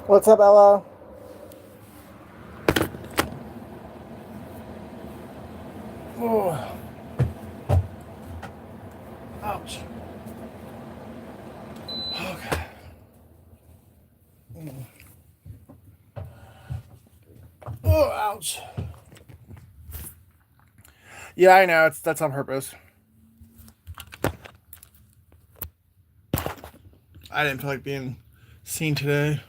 What's up, Ella? Oh, ouch. Okay. Oh, ouch. Yeah, I know. That's on purpose. I didn't feel like being seen today.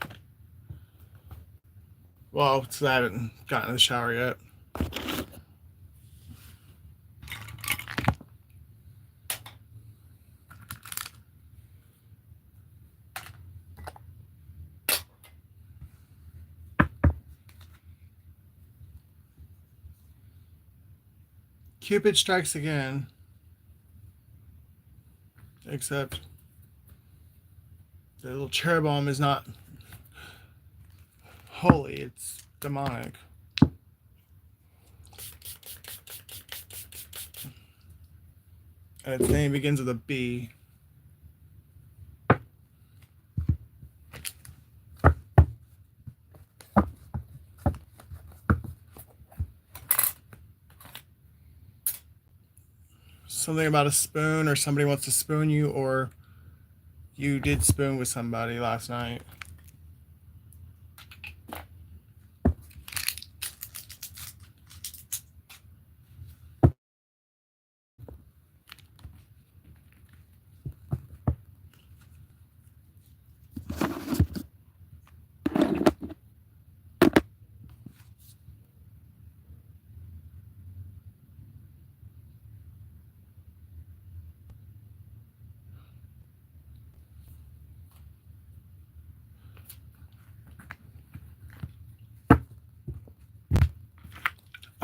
Well, since I haven't gotten in the shower yet. Cupid strikes again. Except the little cherubim is not holy, it's demonic. And its name begins with a B. Something about a spoon, or somebody wants to spoon you, or you did spoon with somebody last night.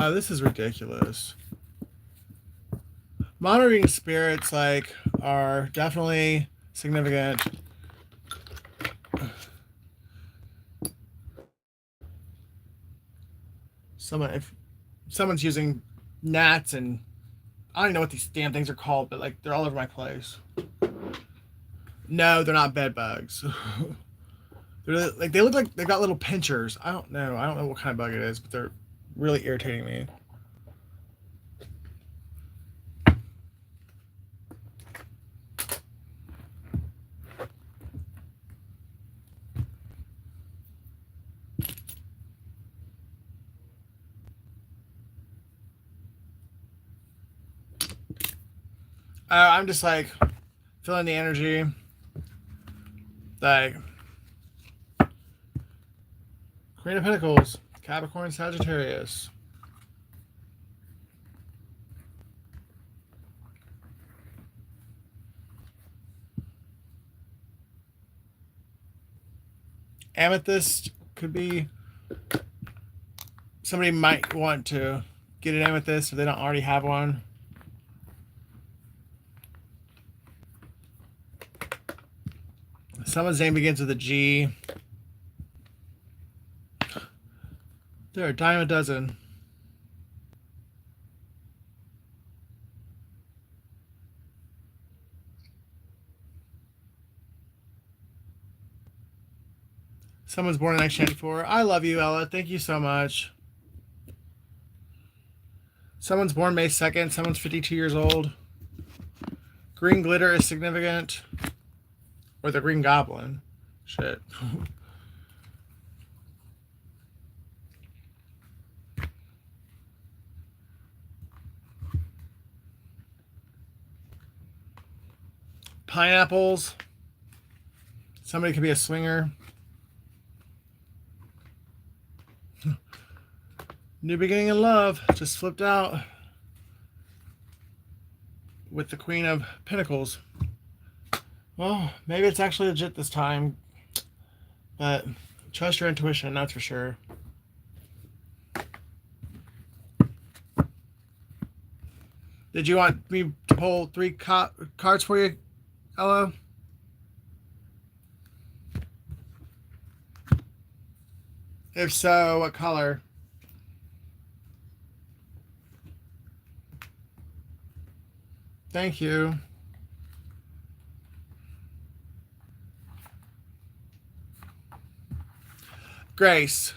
Oh, this is ridiculous. Monitoring spirits are definitely significant. If someone's using gnats, and I don't even know what these damn things are called, but they're all over my place. No, they're not bed bugs. They look like they've got little pinchers. I don't know. I don't know what kind of bug it is, but they're really irritating me. I'm just feeling the energy. Like Queen of Pentacles, Capricorn, Sagittarius. Amethyst could be somebody might want to get an amethyst if they don't already have one. Someone's name begins with a G. There, a dime a dozen. Someone's born in 1994. I love you, Ella. Thank you so much. Someone's born May 2nd. Someone's 52 years old. Green glitter is significant. Or the Green Goblin. Shit. Pineapples. Somebody could be a swinger. New beginning in love. Just flipped out with the Queen of Pentacles. Well, maybe it's actually legit this time. But trust your intuition, that's for sure. Did you want me to pull three cards for you, Ella? If so, what color? Thank you. Grace.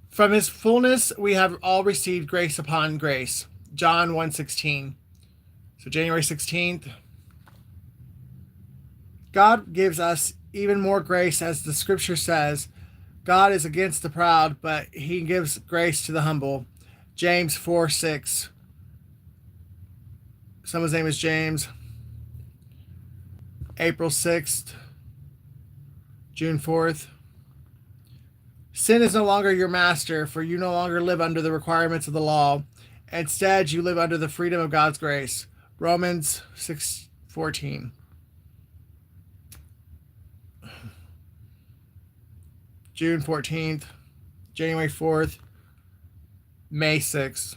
From his fullness we have all received grace upon grace. John 1:16. So January 16th. God gives us even more grace, as the scripture says. God is against the proud, but he gives grace to the humble. James 4:6. Someone's name is James. April 6th. June 4th. Sin is no longer your master, for you no longer live under the requirements of the law. Instead, you live under the freedom of God's grace. Romans 6:14. June 14th, January 4th, May 6th.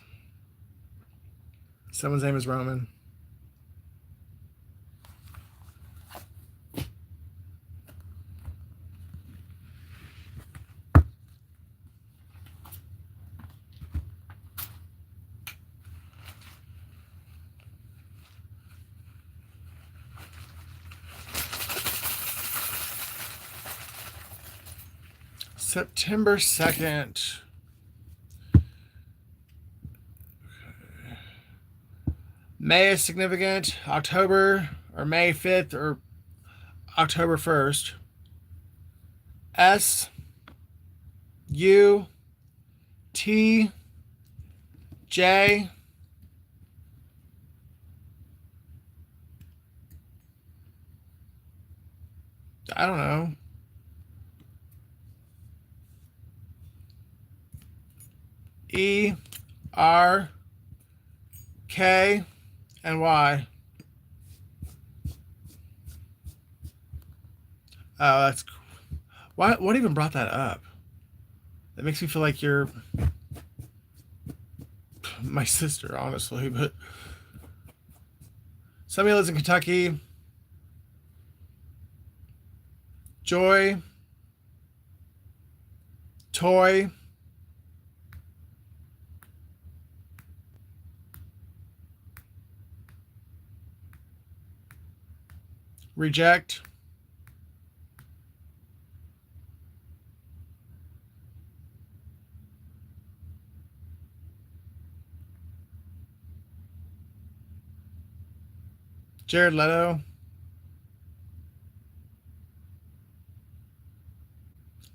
Someone's name is Roman. September 2nd. May is significant. October, or May 5th, or October 1st. S, U, T, J, I don't know. E, R, K, and Y. Oh, that's what even brought that up? That makes me feel like you're my sister, honestly. But somebody lives in Kentucky. Joy, toy, reject, Jared Leto,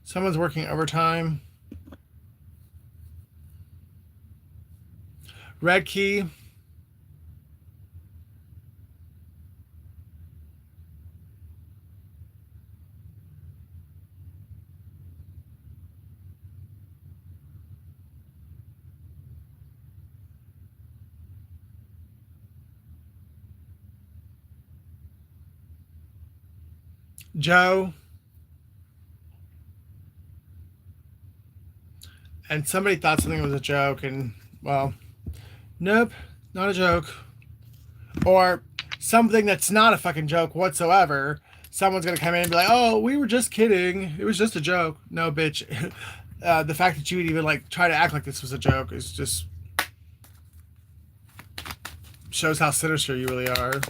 someone's working overtime, red key, Joe, and somebody thought something was a joke, and well, nope, not a joke. Or something that's not a fucking joke whatsoever. Someone's gonna come in and be like, "Oh, we were just kidding. It was just a joke." No, bitch. The fact that you would even like try to act like this was a joke is just shows how sinister you really are.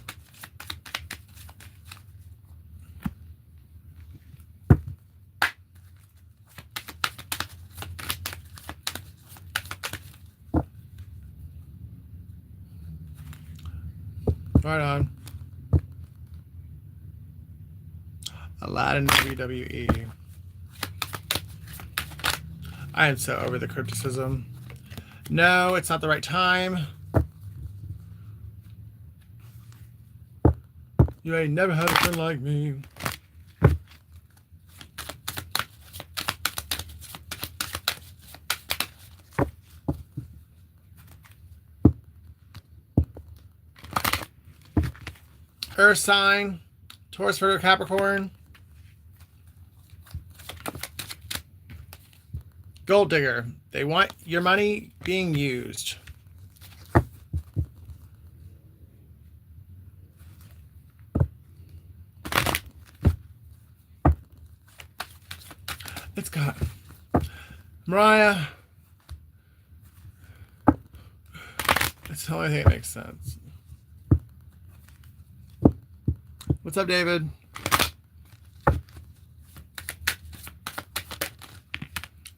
Right on. Aladdin WWE. I am so over the criticism. No, it's not the right time. You ain't never had a friend like me. Earth sign, Taurus, Virgo, Capricorn. Gold digger. They want your money being used. It's got Mariah. That's the only thing that makes sense. What's up, David?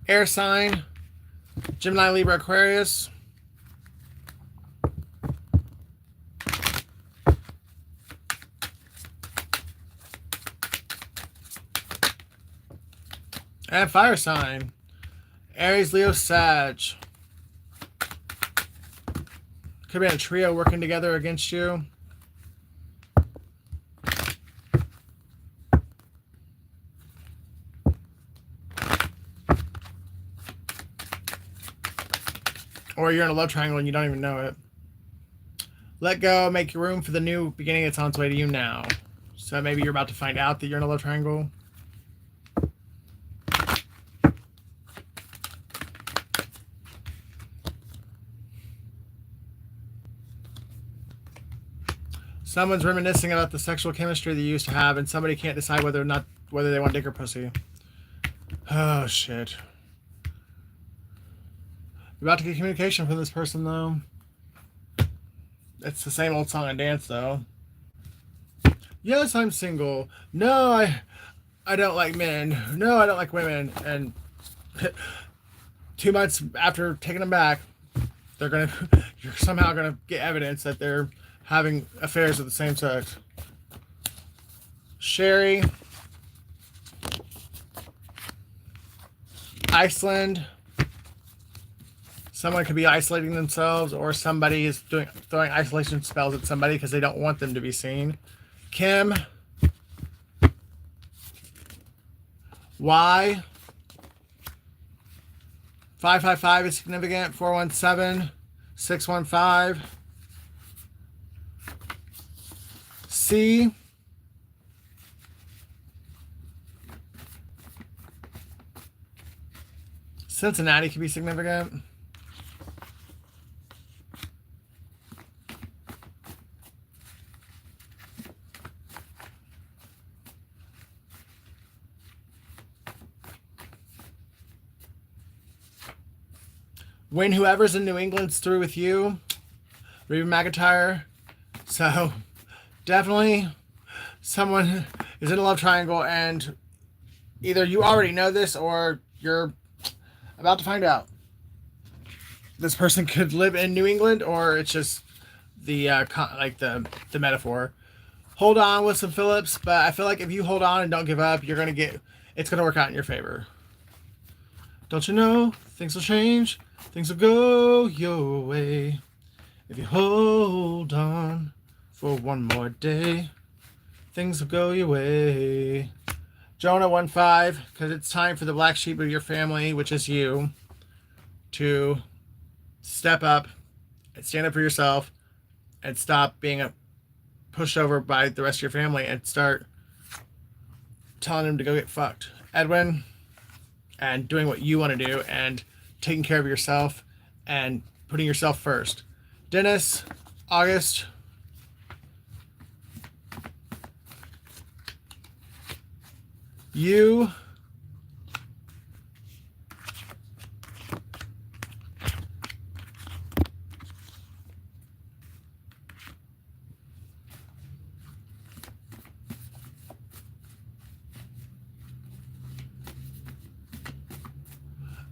Air sign, Gemini, Libra, Aquarius. And fire sign, Aries, Leo, Sag. Could be a trio working together against you. Or you're in a love triangle and you don't even know it. Let go, make room for the new beginning that's on its way to you now. So maybe you're about to find out that you're in a love triangle. Someone's reminiscing about the sexual chemistry they used to have, and somebody can't decide whether they want dick or pussy. Oh shit. You're about to get communication from this person though. It's the same old song and dance though. Yes, I'm single. No, I don't like men. No, I don't like women. And 2 months after taking them back, you're somehow gonna get evidence that they're having affairs with the same sex. Sherry, Iceland. Someone could be isolating themselves, or somebody is throwing isolation spells at somebody because they don't want them to be seen. Kim, Y, 555 is significant. 417, 615. C, Cincinnati could be significant. When whoever's in New England's through with you, Reba McEntire. So definitely someone is in a love triangle, and either you already know this or you're about to find out. This person could live in New England, or it's just the the metaphor. Hold on with some Phillips, but I feel like if you hold on and don't give up, it's gonna work out in your favor. Don't you know things will change? Things will go your way if you hold on for one more day. Things will go your way. Jonah 1-5, because it's time for the black sheep of your family, which is you, to step up and stand up for yourself and stop being pushed over by the rest of your family and start telling them to go get fucked. Edwin, and doing what you want to do and taking care of yourself and putting yourself first. Dennis, August, you,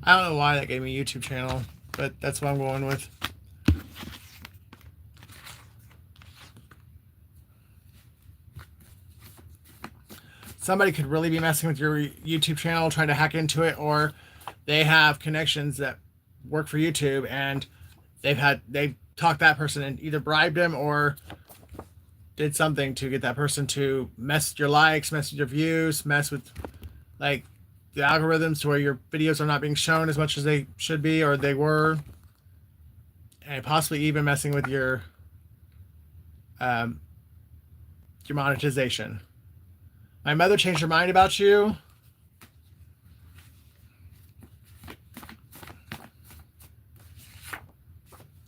I don't know why that gave me a YouTube channel, but that's what I'm going with. Somebody could really be messing with your YouTube channel, trying to hack into it, or they have connections that work for YouTube, and they talked that person and either bribed him or did something to get that person to mess with your likes, mess with your views, mess with like the algorithms to where your videos are not being shown as much as they should be or they were, and possibly even messing with your monetization. My mother changed her mind about you.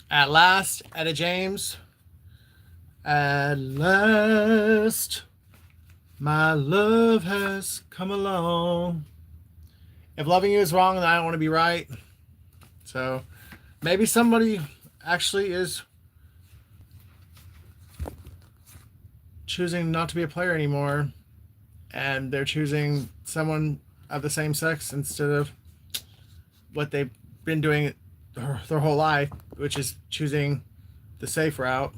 At last, Etta James. At last, my love has come along. If loving you is wrong, then I don't want to be right. So maybe somebody actually is choosing not to be a player anymore, and they're choosing someone of the same sex instead of what they've been doing their whole life, which is choosing the safe route.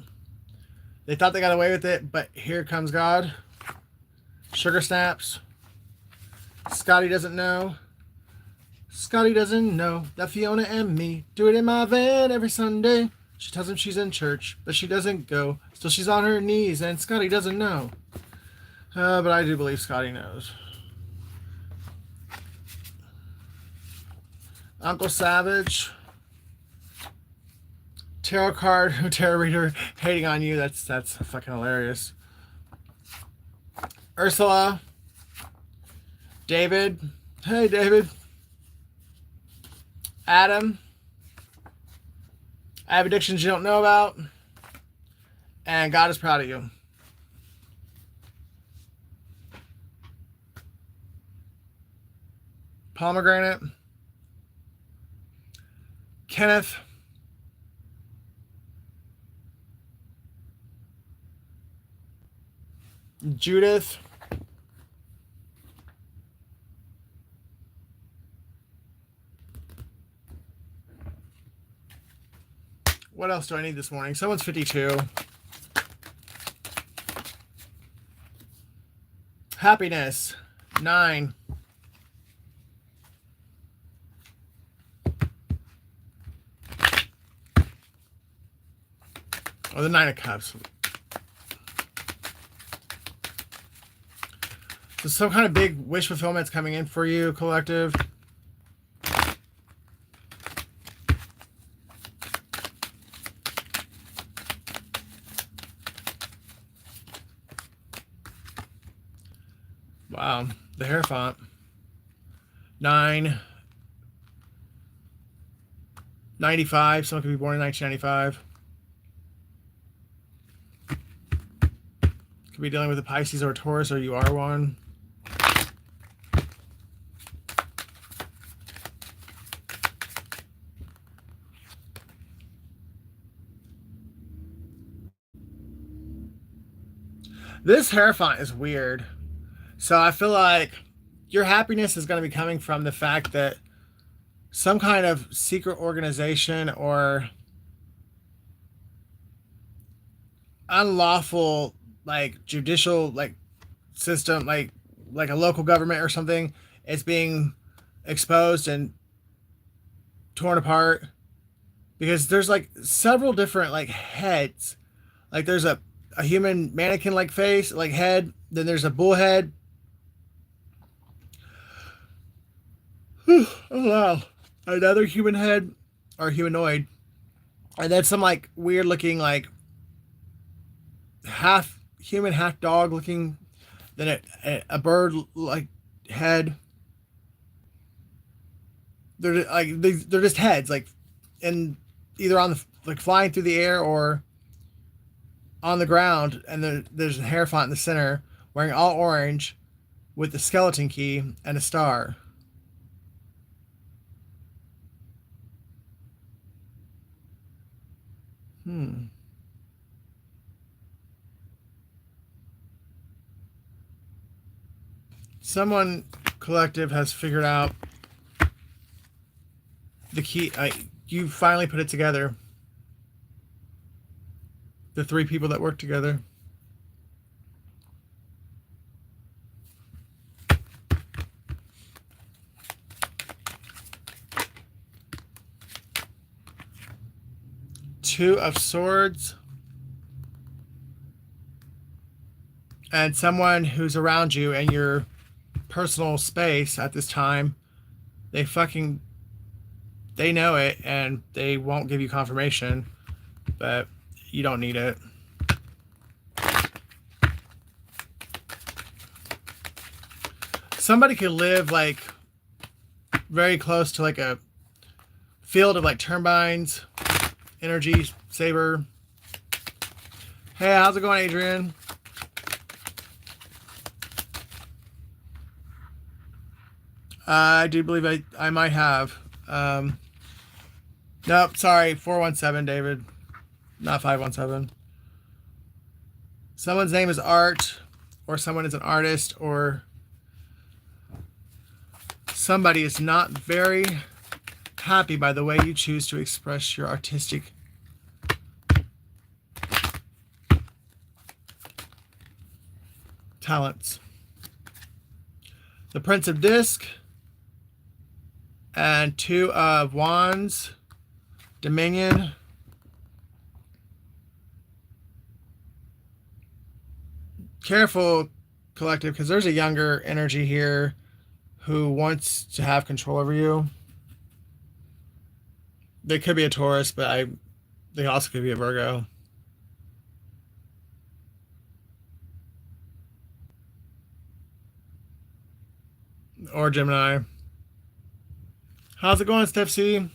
They thought they got away with it, but here comes God. Sugar snaps. Scotty doesn't know. Scotty doesn't know that Fiona and me do it in my van every Sunday. She tells him she's in church, but she doesn't go. Still she's on her knees, and Scotty doesn't know. But I do believe Scotty knows. Uncle Savage. Tarot card, tarot reader hating on you. That's fucking hilarious. Ursula. David. Hey, David. Adam. I have addictions you don't know about. And God is proud of you. Pomegranate. Kenneth. Judith. What else do I need this morning? Someone's 52. Happiness. 9. Oh, the 9 of Cups. So some kind of big wish fulfillment's coming in for you, collective. Wow, the hair font. 9. 95. Someone could be born in 1995. Could be dealing with a Pisces or a Taurus, or you are one. This hair font is weird. So I feel like your happiness is going to be coming from the fact that some kind of secret organization or unlawful like judicial like system like a local government or something is being exposed and torn apart, because there's like several different like heads. Like there's a human mannequin like face like head, then there's a bull head. Oh wow. Another human head or humanoid, and then some like weird looking like half human half dog looking, then a bird like head. They're like they're just heads like, and either on the like flying through the air or on the ground, and there's a hair font in the center wearing all orange with the skeleton key and a star. Someone collective has figured out the key. You finally put it together. The 3 people that work together. Two of Swords. And someone who's around you in your personal space at this time, they know it and they won't give you confirmation, but you don't need it. Somebody could live like very close to like a field of like turbines, energy saber. Hey, how's it going, Adrian? I do believe I might have. Nope, sorry, 417, David. Not 517. Someone's name is Art, or someone is an artist, or somebody is not very happy by the way you choose to express your artistic talents. The Prince of Disc and Two of Wands, Dominion. Careful, collective, because there's a younger energy here who wants to have control over you. They could be a Taurus, but they also could be a Virgo. Or Gemini. How's it going, Steph C?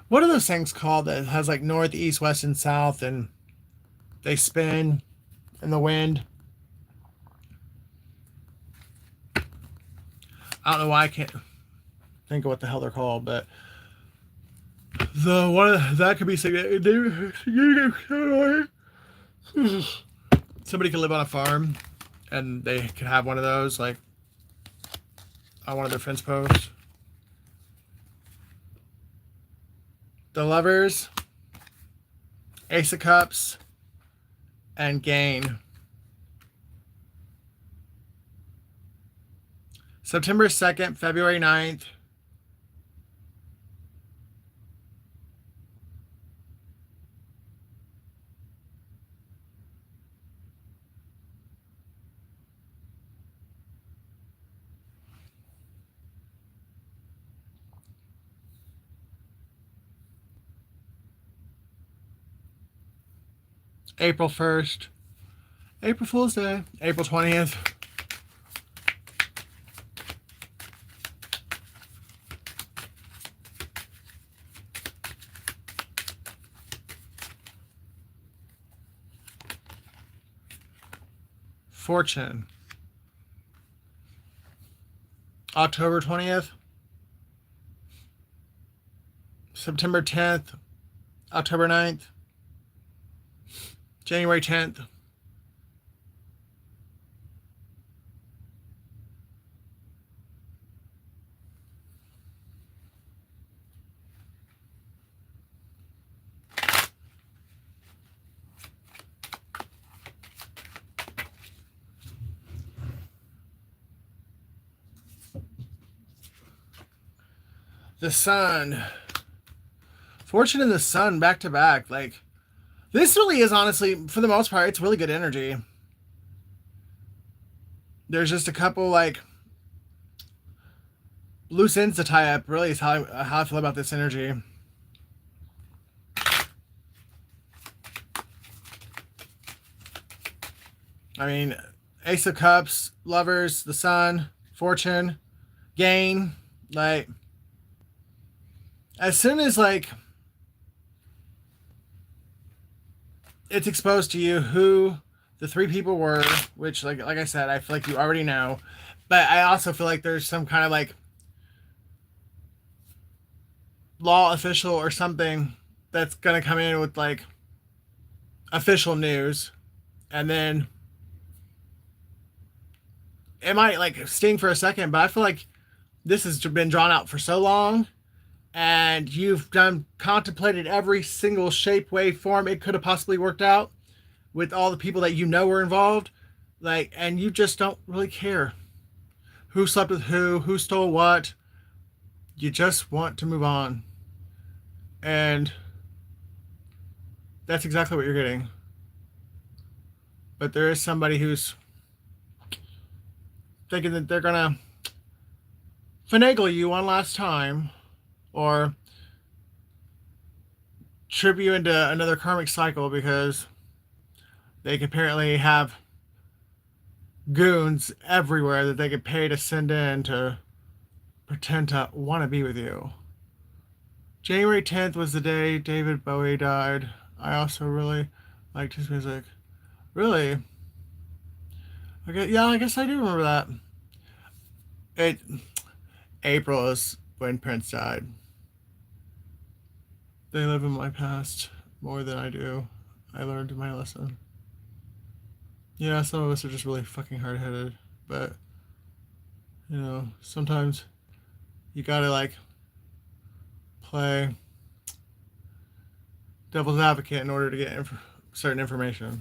What are those things called that has like north, east, west, and south, and they spin in the wind? I don't know why I can't think of what the hell they're called, but the one that could be somebody could live on a farm and they could have one of those like on one of their fence posts. The Lovers, Ace of Cups, and Gain. September 2nd, February 9th. April 1st. April Fool's Day. April 20th. Fortune. October 20th. September 10th. October 9th. January 10th. The Sun. Fortune and the Sun back to back. Like, this really is honestly, for the most part, it's really good energy. There's just a couple like loose ends to tie up, really, is how I feel about this energy. I mean, Ace of Cups, Lovers, the Sun, Fortune, Gain. Like, as soon as like it's exposed to you who the three people were, which like I said, I feel like you already know, but I also feel like there's some kind of like law official or something that's gonna come in with like official news, and then it might like sting for a second, but I feel like this has been drawn out for so long, and you've contemplated every single shape, way, form it could have possibly worked out with all the people that you know were involved, like, and you just don't really care who slept with who stole what. You just want to move on, and that's exactly what you're getting. But there is somebody who's thinking that they're gonna finagle you one last time, or trip you into another karmic cycle, because they could apparently have goons everywhere that they could pay to send in to pretend to want to be with you. January 10th was the day David Bowie died. I also really liked his music. Really? Okay, yeah, I guess I do remember that. It April is when Prince died. They live in my past more than I do. I learned my lesson. Yeah, some of us are just really fucking hard headed, but sometimes you gotta like play devil's advocate in order to get certain information.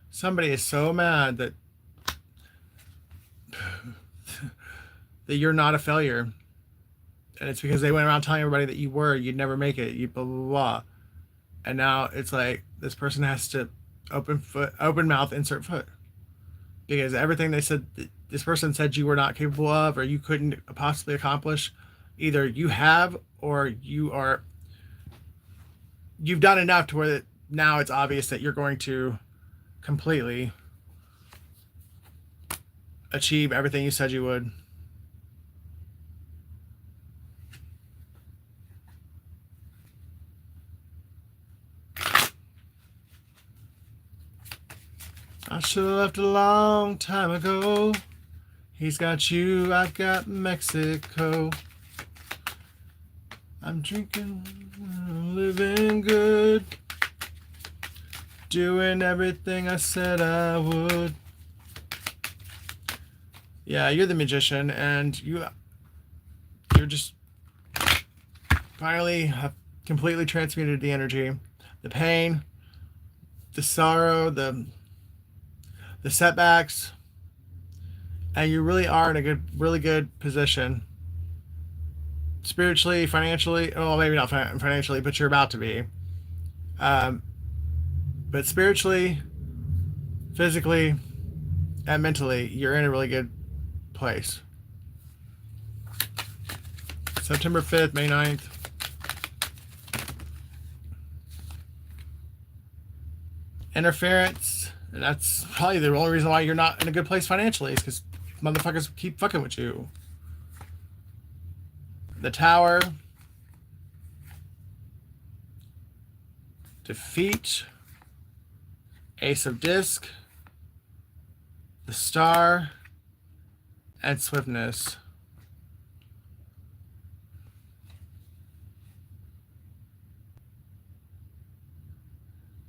Somebody is so mad that you're not a failure, and it's because they went around telling everybody that you'd never make it, you blah blah blah, and now it's like this person has to open mouth, insert foot, because everything they said, this person said you were not capable of, or you couldn't possibly accomplish, either you have or you've done enough to where that now it's obvious that you're going to completely achieve everything you said you would. I should have left a long time ago. He's got you, I got Mexico. I'm drinking, living good, doing everything I said I would. Yeah, you're the magician, and you're just finally have completely transmuted the energy, the pain, the sorrow, the setbacks, and you really are in a really good position, spiritually, financially. Well, maybe not financially, but you're about to be. Um, but spiritually, physically, and mentally, you're in a really good place. September 5th, May 9th. Interference. And that's probably the only reason why you're not in a good place financially, is because motherfuckers keep fucking with you. The Tower. Defeat. Ace of Disc. The Star. And Swiftness.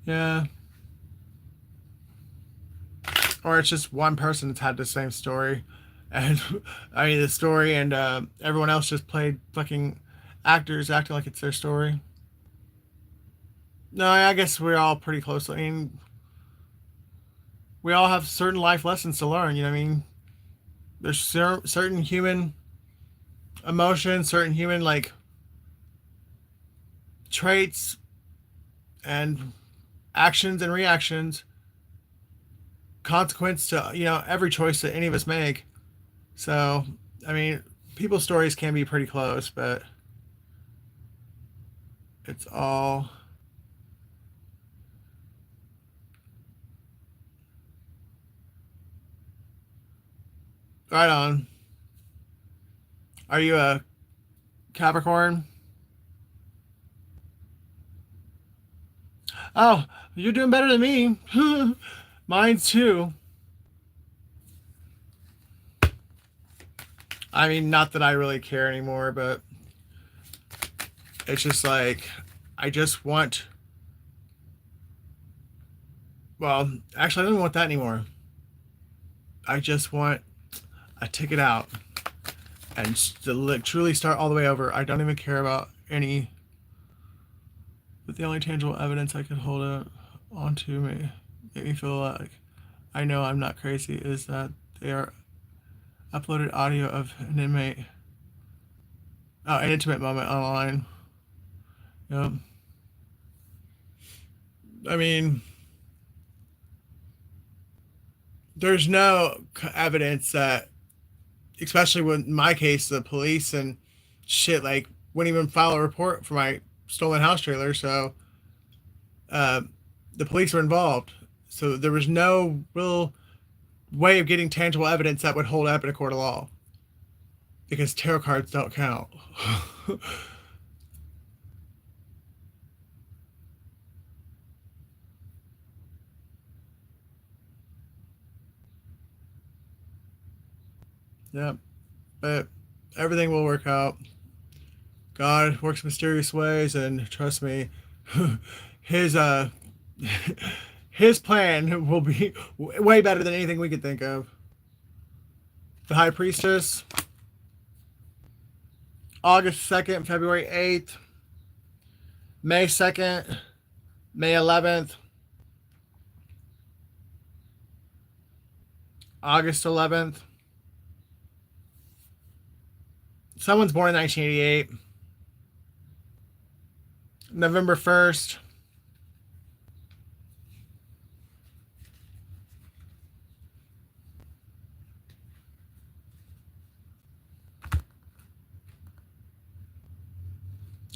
Yeah. Or it's just one person that's had the same story. And I mean, the story, and everyone else just played fucking actors acting like it's their story. No, I guess we're all pretty close. I mean, we all have certain life lessons to learn. You know what I mean? There's certain human emotions, certain human like traits and actions and reactions, consequence to every choice that any of us make. So, I mean, people's stories can be pretty close, but it's all right on. Are you a Capricorn? Oh, you're doing better than me. Mine's too. I mean, not that I really care anymore, but it's just like, I just want. Well, actually, I don't want that anymore. I just want a ticket out and to truly start all the way over. I don't even care about any. But the only tangible evidence I could hold onto make me feel like I know I'm not crazy is that they are uploaded audio of an inmate, an intimate moment online. Yep. I mean, there's no evidence that, especially when in my case, the police and shit like wouldn't even file a report for my stolen house trailer. So uh, the police were involved. So there was no real way of getting tangible evidence that would hold up in a court of law. because tarot cards don't count. Yep. But everything will work out. God works mysterious ways, and trust me, his his plan will be way better than anything we could think of. The High Priestess, August 2nd, February 8th, May 2nd, May 11th, August 11th. Someone's born in 1988. November 1st.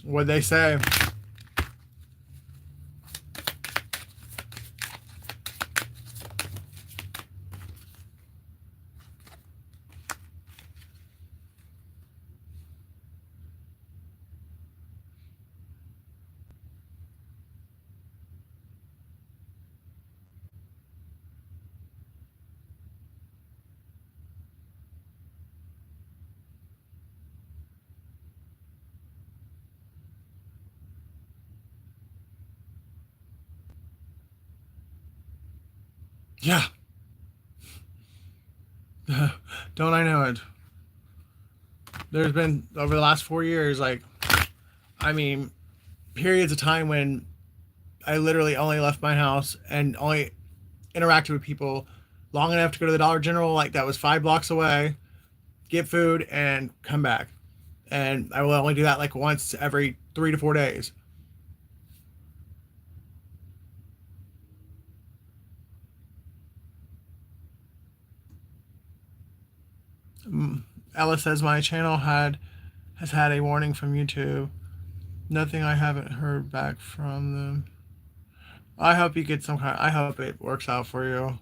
What'd they say? Yeah. Don't I know it? There's been, over the last 4 years, like, I mean, periods of time when I literally only left my house and only interacted with people long enough to go to the Dollar General, like that was 5 blocks away, get food, and come back. And I will only do that like once every 3 to 4 days. Ella says my channel has had a warning from YouTube. Nothing, I haven't heard back from them. I hope you get some kind. I hope it works out for you.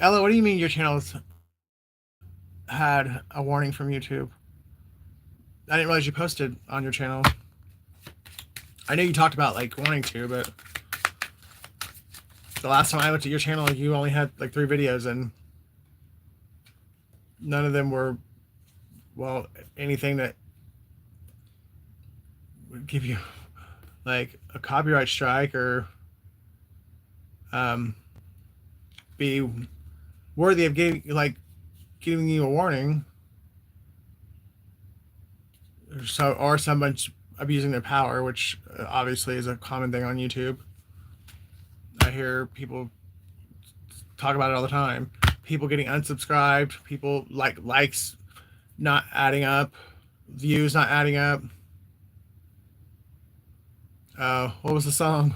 Ella, what do you mean your channel's had a warning from YouTube? I didn't realize you posted on your channel. I know you talked about like wanting to, but the last time I looked at your channel, you only had like 3 videos, and none of them were, well, anything that would give you like a copyright strike or um, be worthy of giving you a warning. Or someone's abusing their power, which obviously is a common thing on YouTube. I hear people talk about it all the time. People getting unsubscribed, people likes not adding up, views not adding up. What was the song?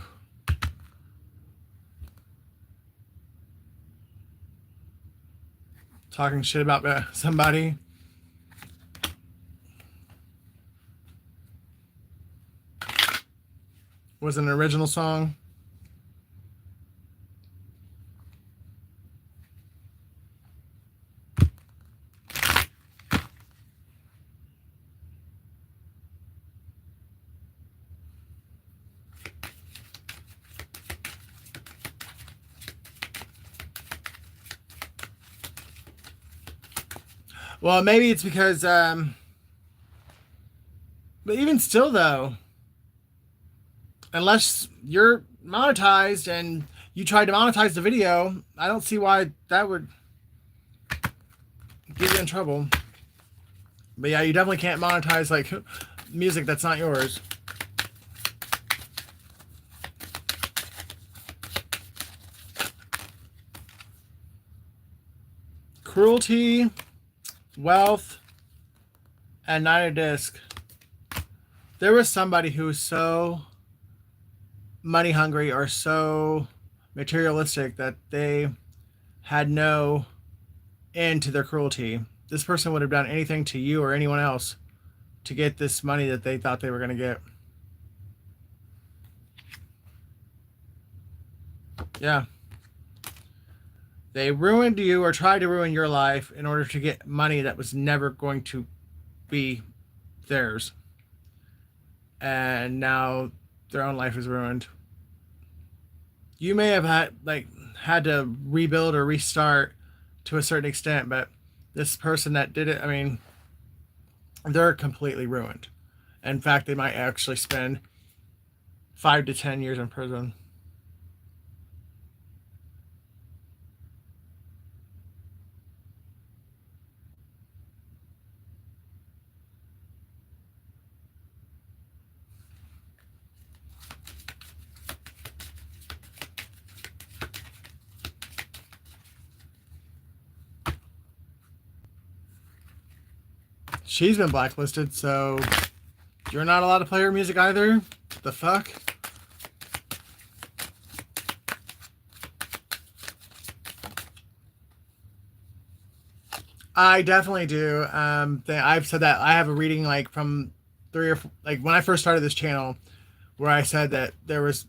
Talking shit about somebody. Was it an original song? Well, maybe it's because, but even still, though, unless you're monetized and you tried to monetize the video, I don't see why that would get you in trouble. But yeah, you definitely can't monetize like music that's not yours. Cruelty, wealth, and Knight of Disc. There was somebody who was so money hungry or so materialistic that they had no end to their cruelty. This person would have done anything to you or anyone else to get this money that they thought they were going to get. Yeah. They ruined you or tried to ruin your life in order to get money that was never going to be theirs. And now their own life is ruined. You may have had to rebuild or restart to a certain extent, but this person that did it, I mean, they're completely ruined. In fact, they might actually spend 5 to 10 years in prison. She's been blacklisted, so you're not allowed to play her music either? The fuck? I definitely do. I've said that I have a reading like from three or four, like when I first started this channel, where I said that there was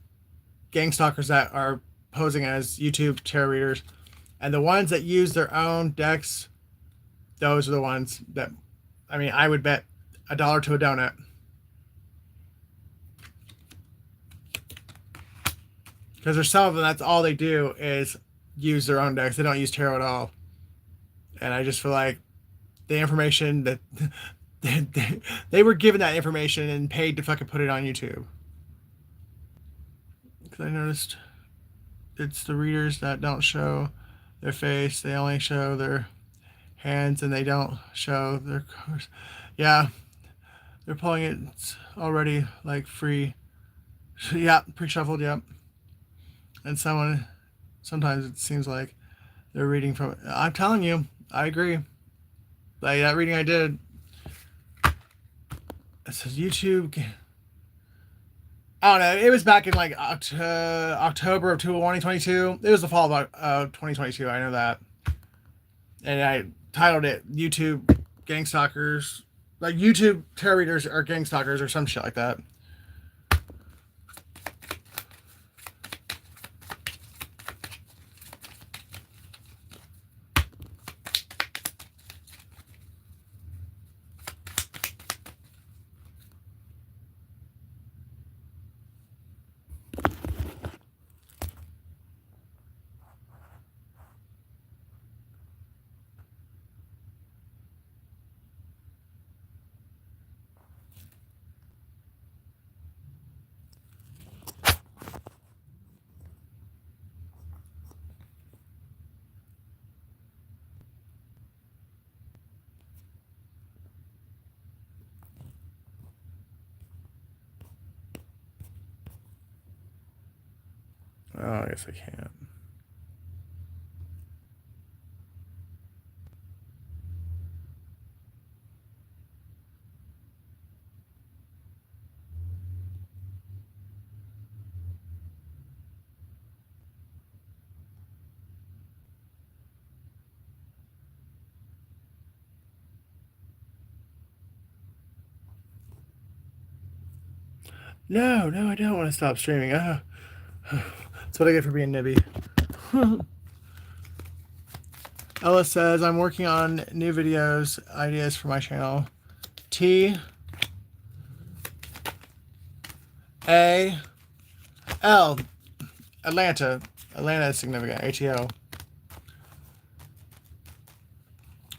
gang stalkers that are posing as YouTube tarot readers, and the ones that use their own decks, those are the ones that, I mean, I would bet $1 to a donut. Because there's some of them that's all they do is use their own decks. They don't use tarot at all. And I just feel like the information that they were given that information and paid to fucking put it on YouTube. Because I noticed it's the readers that don't show their face. They only show their hands and they don't show their cards. Yeah, they're pulling it. It's already like free. Yeah, pre-shuffled. Yep. And sometimes it seems like they're reading from. I'm telling you, I agree. Like that reading I did. It says YouTube. I don't know. It was back in like October of 2022. It was the fall of 2022. I know that. And I titled it YouTube Gang Stalkers. Like YouTube tarot readers are gang stalkers or some shit like that. Oh, I guess I can't. No, I don't want to stop streaming. That's what I get for being nibby. Ella says, I'm working on new videos, ideas for my channel. T A L. Atlanta. Atlanta is significant. ATO.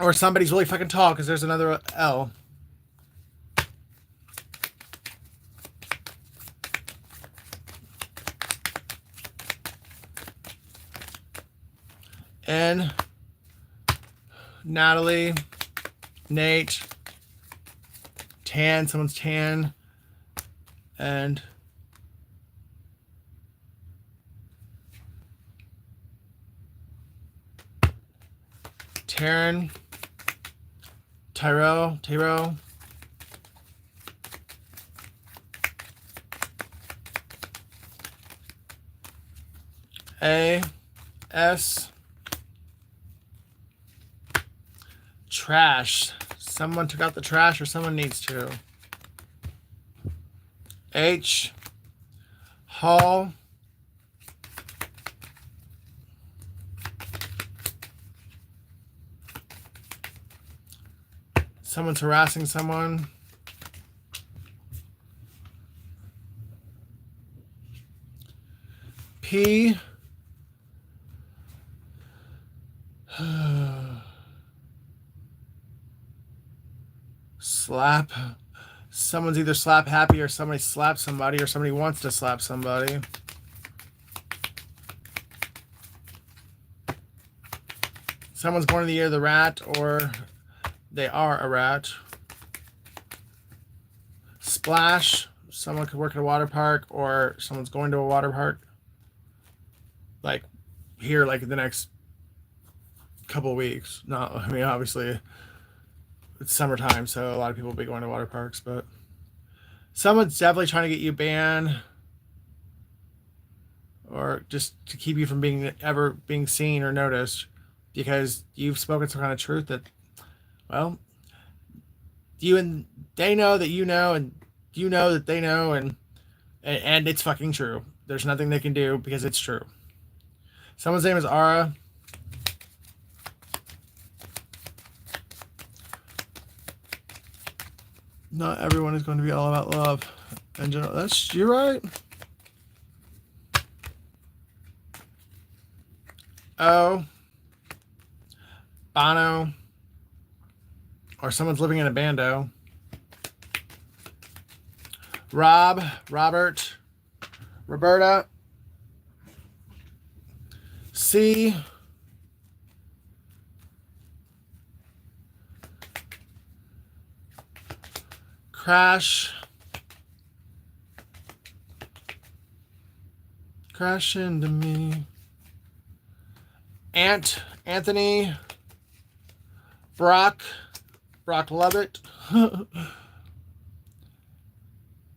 Or somebody's really fucking tall because there's another L. N. Natalie. Nate. Tan. Someone's tan. And Taryn. Tyrell. A. S. Trash. Someone took out the trash or someone needs to. H. Hall. Someone's harassing someone. P. Slap. Someone's either slap happy or somebody slapped somebody or somebody wants to slap somebody. Someone's born in the year of the rat or they are a rat. Splash. Someone could work at a water park or someone's going to a water park. Like here, like in the next couple of weeks. Not, I mean, obviously it's summertime, so a lot of people will be going to water parks, but someone's definitely trying to get you banned or just to keep you from being seen or noticed because you've spoken some kind of truth that, well, you and they know that you know, and you know that they know, and it's fucking true. There's nothing they can do because it's true. Someone's name is Ara. Not everyone is going to be all about love. And you're right. Oh. Bono. Or someone's living in a bando. Robert. Roberta. C. Crash into me. Anthony. Brock Lovett.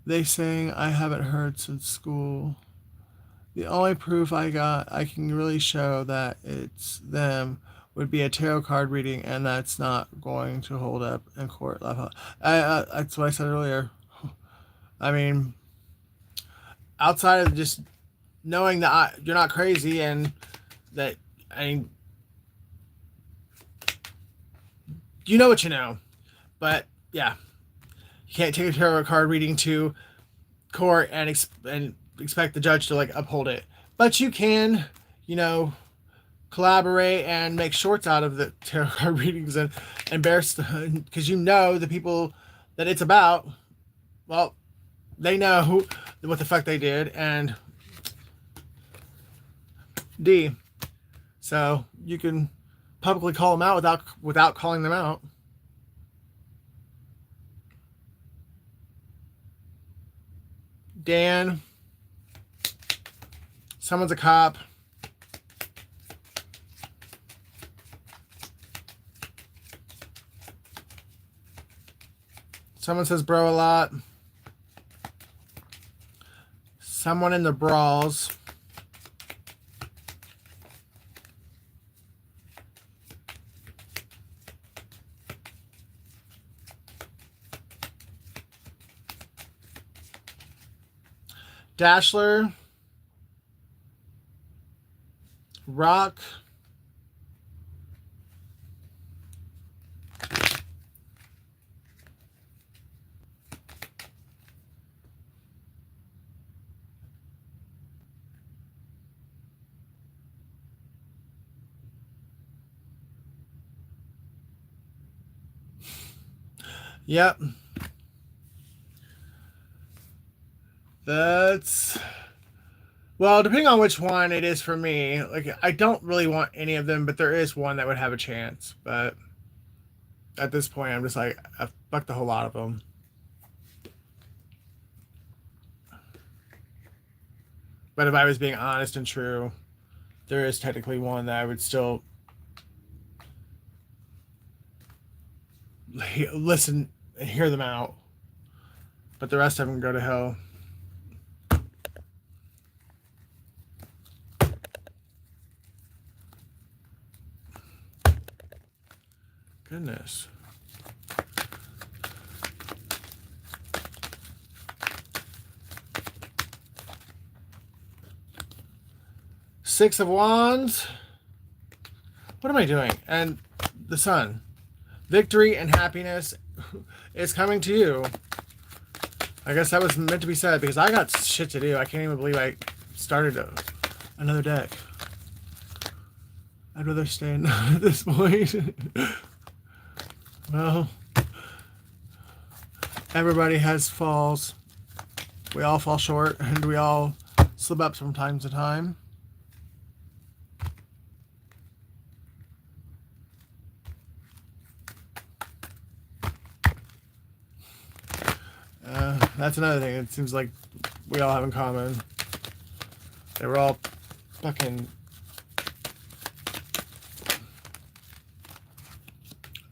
They saying I haven't heard since school. The only proof I can really show that it's them would be a tarot card reading, and that's not going to hold up in court. That's what I said earlier. I mean, outside of just knowing that you're not crazy and that, I mean, you know what you know. But, yeah, you can't take a tarot card reading to court and expect the judge to, like, uphold it. But you can, collaborate and make shorts out of the tarot card readings and embarrass because you know the people that it's about, well, they know what the fuck they did. And D, so you can publicly call them out without calling them out. Dan, someone's a cop. Someone says bro a lot. Someone in the brawls. Dashler. Rock. Yep. That's, well, depending on which one it is for me, like, I don't really want any of them, but there is one that would have a chance. But at this point, I'm just like, I fuck the whole lot of them. But if I was being honest and true, there is technically one that I would still listen and hear them out. But the rest of them go to hell. Goodness. Six of Wands. What am I doing? And the Sun. Victory and happiness. is coming to you. I guess that was meant to be said because I got shit to do. I can't even believe I started another deck. I'd rather stand at this point. Well, everybody has falls. We all fall short and we all slip up from time to time. That's another thing. It seems like we all have in common. They were all fucking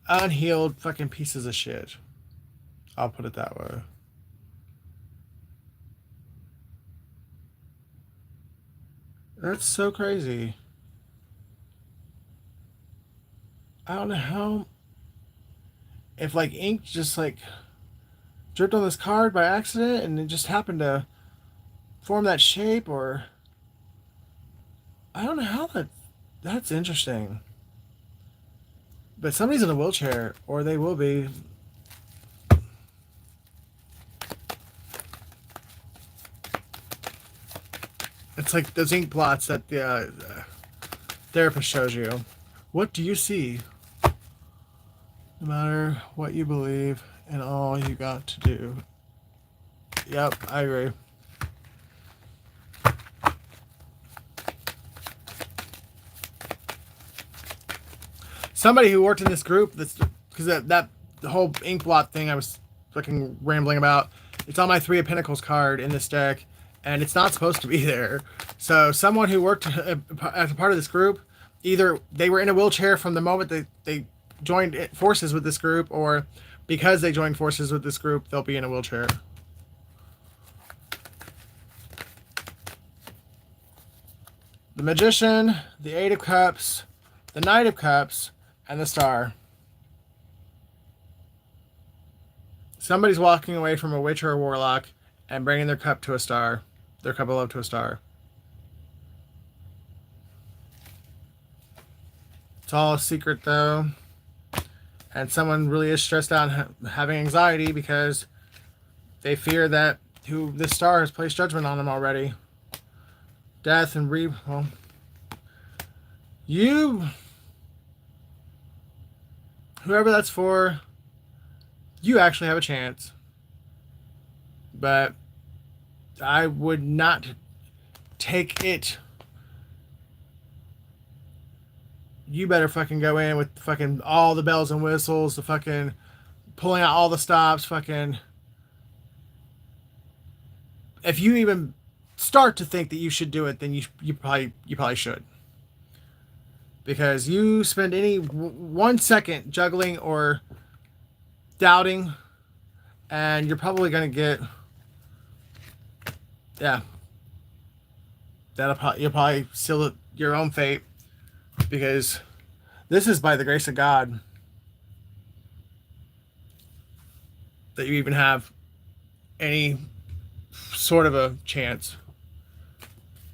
unhealed fucking pieces of shit. I'll put it that way. That's so crazy. I don't know how. If like ink just like dripped on this card by accident and it just happened to form that shape, or I don't know how that's interesting. But somebody's in a wheelchair, or they will be. It's like those ink blots that the therapist shows you. What do you see? No matter what you believe and all you got to do. Yep, I agree. Somebody who worked in this group, that's because that the whole ink blot thing I was fucking rambling about, it's on my Three of Pentacles card in this deck, and it's not supposed to be there. So someone who worked as a part of this group, either they were in a wheelchair from the moment they joined forces with this group, or because they joined forces with this group, they'll be in a wheelchair. The Magician, the Eight of Cups, the Knight of Cups, and the Star. Somebody's walking away from a witch or a warlock and bringing their cup to a star. Their cup of love to a star. It's all a secret, though. And someone really is stressed out and having anxiety because they fear that this star has placed judgment on them already. Death and well, whoever that's for, you actually have a chance. But I would not take it. You better fucking go in with fucking all the bells and whistles, the fucking pulling out all the stops, fucking. If you even start to think that you should do it, then you probably should. Because you spend any 1 second juggling or doubting, and you're probably going to get, yeah, you'll probably seal your own fate, because this is by the grace of God that you even have any sort of a chance.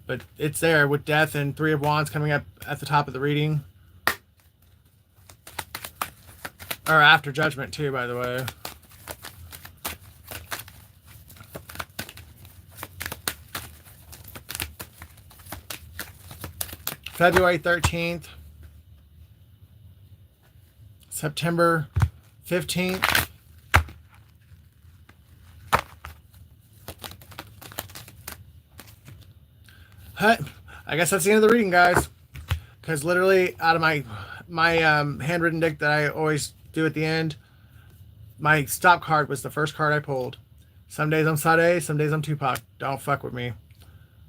But it's there with Death and Three of Wands coming up at the top of the reading. Or after Judgment too, by the way. February 13th. September 15th. I guess that's the end of the reading, guys. Because literally, out of my handwritten deck that I always do at the end, my stop card was the first card I pulled. Some days I'm Sade, some days I'm Tupac. Don't fuck with me.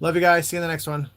Love you guys. See you in the next one.